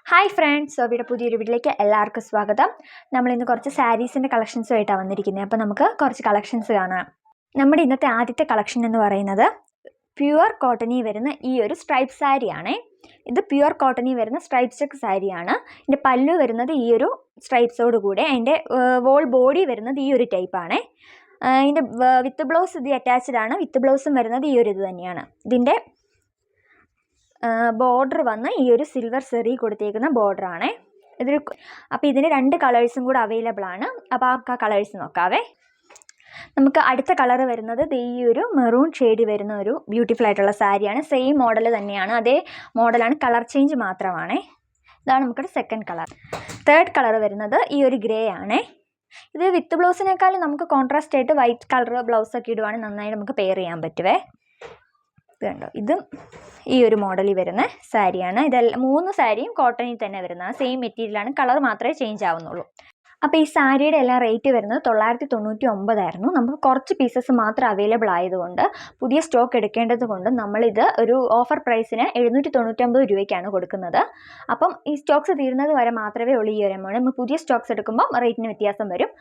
Hi friends, സോബിയുടെ പുതിയൊരു വീട്ടിലേക്ക് എല്ലാവർക്കും സ്വാഗതം. നമ്മളിന്ന് കുറച്ച് സാരീസിൻ്റെ കളക്ഷൻസുമായിട്ടാണ് വന്നിരിക്കുന്നത്. അപ്പോൾ നമുക്ക് കുറച്ച് കളക്ഷൻസ് കാണാം. നമ്മുടെ ഇന്നത്തെ ആദ്യത്തെ കളക്ഷൻ എന്ന് പറയുന്നത് പ്യുവർ കോട്ടണിൽ വരുന്ന ഈ ഒരു സ്ട്രൈപ്പ് സാരിയാണ്. ഇത് പ്യുവർ കോട്ടണിൽ വരുന്ന സ്ട്രൈപ്പ് ചെക്ക് സാരിയാണ്. ഇതിൻ്റെ പല്ലു വരുന്നത് ഈ ഒരു സ്ട്രൈപ്സോട് കൂടെ, അതിൻ്റെ വോൾ ബോഡി വരുന്നത് ഈ ഒരു ടൈപ്പാണ്. ഇതിൻ്റെ വിത്ത് ബ്ലൗസ് ഇത് അറ്റാച്ച്ഡ് ആണ്. വിത്ത് ബ്ലൗസും വരുന്നത് ഈ ഒരു ഇത് തന്നെയാണ്. ഇതിൻ്റെ ബോർഡർ വന്ന് ഈ ഒരു സിൽവർ സെറി കൊടുത്തേക്കുന്ന ബോർഡറാണ്. അപ്പോൾ ഇതിന് 2 കളേഴ്സും കൂടെ അവൈലബിൾ ആണ്. അപ്പോൾ ആ കളേഴ്സ് നോക്കാവേ. നമുക്ക് അടുത്ത കളർ വരുന്നത് ഈ ഒരു മെറൂൺ ഷെയ്ഡ് വരുന്ന ഒരു ബ്യൂട്ടിഫുൾ ആയിട്ടുള്ള സാരിയാണ്. സെയിം മോഡൽ തന്നെയാണ്, അതേ മോഡലാണ്, കളർ ചേഞ്ച് മാത്രമാണ്. ഇതാണ് നമുക്കൊരു സെക്കൻഡ് കളർ. തേർഡ് കളർ വരുന്നത് ഈ ഒരു ഗ്രേ ആണ്. ഇത് വിത്ത് ബ്ലൗസിനേക്കാളും നമുക്ക് കോൺട്രാസ്റ്റ് ആയിട്ട് വൈറ്റ് കളർ ബ്ലൗസൊക്കെ ഇടുവാണെങ്കിൽ നന്നായി നമുക്ക് പെയർ ചെയ്യാൻ പറ്റുവേ. ഇത് കണ്ടോ, ഇതും ഈ ഒരു മോഡലിൽ വരുന്ന സാരിയാണ്. ഇതെല്ലാം 3 സാരിയും കോട്ടണിൽ തന്നെ വരുന്നതാണ്. സെയിം മെറ്റീരിയലാണ്, കളർ മാത്രമേ ചേഞ്ച് ആവുന്നുള്ളൂ. അപ്പോൾ ഈ സാരിയുടെ എല്ലാം റേറ്റ് വരുന്നത് 999 ആയിരുന്നു. നമുക്ക് കുറച്ച് പീസസ് മാത്രം അവൈലബിൾ ആയതുകൊണ്ട്, പുതിയ സ്റ്റോക്ക് എടുക്കേണ്ടത് കൊണ്ട് നമ്മളിത് ഒരു ഓഫർ പ്രൈസിന് 799 രൂപയ്ക്കാണ് കൊടുക്കുന്നത്. അപ്പം ഈ സ്റ്റോക്സ് തീരുന്നത് വരെ മാത്രമേ ഉള്ളൂ ഈ ഒരു എമൗണ്ട്. നമ്മൾ പുതിയ സ്റ്റോക്സ് എടുക്കുമ്പോൾ റേറ്റിന് വ്യത്യാസം വരും.